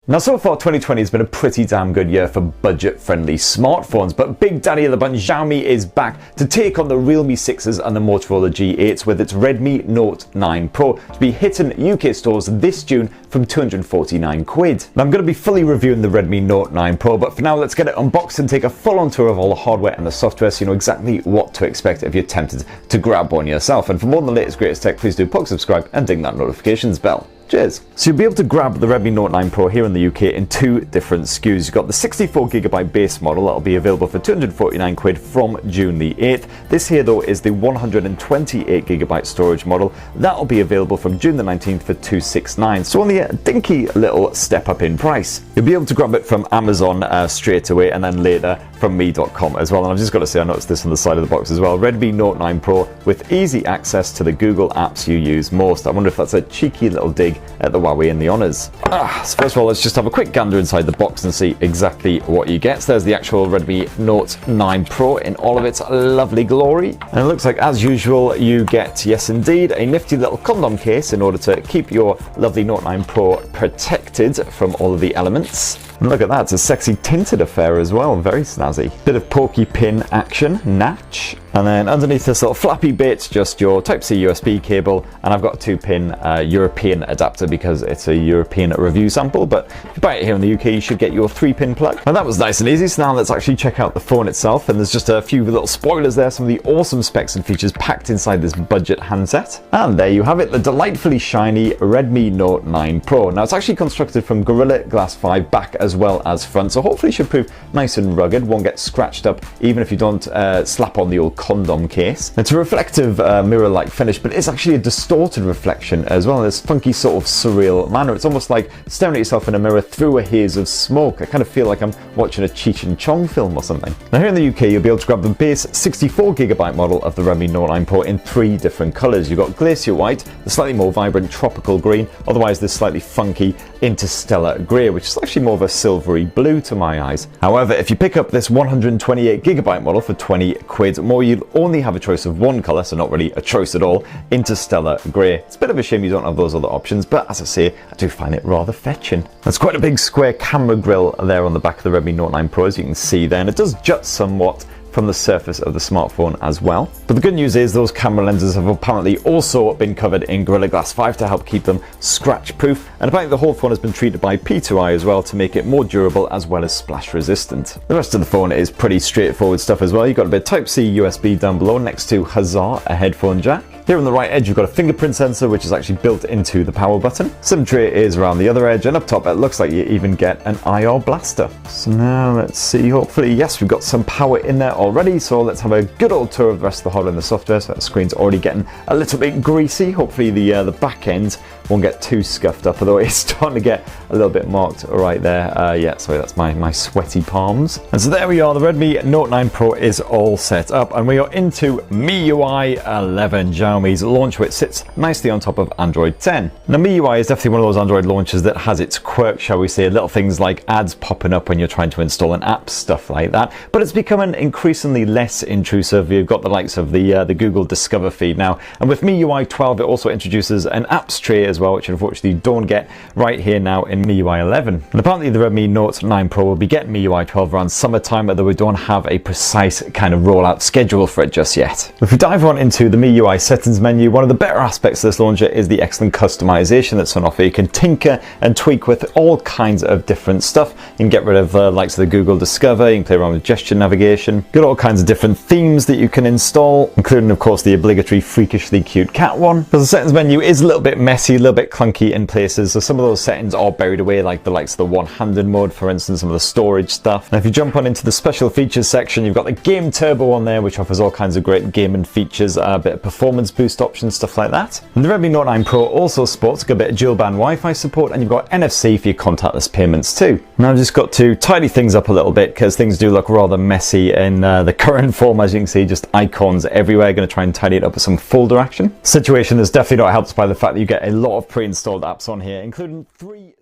Now, so far 2020 has been a pretty damn good year for budget-friendly smartphones, but Big Daddy of the bunch Xiaomi is back to take on the Realme 6s and the Motorola G8s with its Redmi-note-9 Pro to be hitting UK stores this June from 249 quid. Now, I'm going to be fully reviewing the Redmi-note-9 Pro, but for now let's get it unboxed and take a full-on tour of all the hardware and the software so you know exactly what to expect if you're tempted to grab one yourself. And for more on the latest greatest tech, please do subscribe and ding that notifications bell. Cheers. So you'll be able to grab the Redmi Note-9 Pro here in the UK in two different SKUs. You've got the 64GB base model that'll be available for 249 quid from June the 8th. This here though is the 128GB storage model. That'll be available from June the 19th for 269. So only a dinky little step up in price. You'll be able to grab it from Amazon straight away and then later from me.com as well. And I've just got to say, I noticed this on the side of the box as well. Redmi Note-9 Pro with easy access to the Google apps you use most. I wonder if that's a cheeky little dig at the Huawei in the honours. So first of all, let's just have a quick gander inside the box and see exactly what you get. So there's the actual Redmi Note-9 Pro in all of its lovely glory. And it looks like, as usual, you get, yes indeed, a nifty little condom case in order to keep your lovely Note-9 Pro protected from all of the elements. And look at that, it's a sexy tinted affair as well, very snazzy. Bit of porky pin action, natch. And then underneath this little flappy bit, just your Type-C USB cable, and I've got a 2-pin European adapter because it's a European review sample, but if you buy it here in the UK, you should get your 3-pin plug. And that was nice and easy, so now let's actually check out the phone itself, and there's just a few little spoilers there, some of the awesome specs and features packed inside this budget handset. And there you have it, the delightfully shiny Redmi Note-9 Pro. Now, it's actually constructed from Gorilla Glass 5 back as well as front, so hopefully it should prove nice and rugged, won't get scratched up even if you don't slap on the old condom case. It's a reflective mirror-like finish, but it's actually a distorted reflection as well in this funky sort of surreal manner. It's almost like staring at yourself in a mirror through a haze of smoke. I kind of feel like I'm watching a Cheech and Chong film or something. Now here in the UK, you'll be able to grab the base 64GB model of the Redmi Note-9 Pro in 3 different colours. You've got Glacier White, the slightly more vibrant tropical green, otherwise this slightly funky Interstellar Grey, which is actually more of a silvery blue to my eyes. However, if you pick up this 128GB model for 20 quid more, you'll only have a choice of one colour, so not really a choice at all, Interstellar Grey. It's a bit of a shame you don't have those other options, but as I say, I do find it rather fetching. There's quite a big square camera grille there on the back of the Redmi Note-9 Pro, as you can see there, and it does jut somewhat from the surface of the smartphone as well. But the good news is those camera lenses have apparently also been covered in Gorilla Glass 5 to help keep them scratch proof, and apparently the whole phone has been treated by P2i as well to make it more durable as well as splash resistant. The rest of the phone is pretty straightforward stuff as well. You've got a bit of Type-C USB down below next to Huzzah, a headphone jack. Here on the right edge, you've got a fingerprint sensor, which is actually built into the power button. SIM tray is around the other edge, and up top, it looks like you even get an IR blaster. So now let's see, hopefully, yes, we've got some power in there already. So let's have a good old tour of the rest of the hardware and the software. So that screen's already getting a little bit greasy. Hopefully the back end won't get too scuffed up, although it's starting to get a little bit marked right there. Yeah, sorry, that's my sweaty palms. And so there we are, the Redmi Note-9 Pro is all set up, and we are into MIUI 11, Xiaomi's launch, which sits nicely on top of Android 10. Now, MIUI is definitely one of those Android launches that has its quirks, shall we say, little things like ads popping up when you're trying to install an app, stuff like that, but it's becoming increasingly less intrusive. You've got the likes of the Google Discover feed now, and with MIUI 12, it also introduces an apps tray as well, which unfortunately you don't get right here now in MIUI 11. And apparently the Redmi Note-9 Pro will be getting MIUI 12 around summertime, although we don't have a precise kind of rollout schedule for it just yet. If we dive on into the MIUI settings menu, one of the better aspects of this launcher is the excellent customization that's on offer. You can tinker and tweak with all kinds of different stuff. You can get rid of the likes of the Google Discover, you can play around with gesture navigation, got all kinds of different themes that you can install, including of course the obligatory freakishly cute cat one. Because the settings menu is a little bit messy, a little bit clunky in places, so some of those settings are buried away, like the likes of the one-handed mode, for instance, some of the storage stuff. Now if you jump on into the special features section, you've got the game turbo on there, which offers all kinds of great gaming features, a bit of performance boost options, stuff like that. And the Redmi Note-9 Pro also sports a good bit of dual band Wi-Fi support, and you've got NFC for your contactless payments too. Now I've just got to tidy things up a little bit because things do look rather messy in the current form. As you can see, just icons everywhere. Going to try and tidy it up with some folder action. Situation is definitely not helped by the fact that you get a lot of pre-installed apps on here, including 3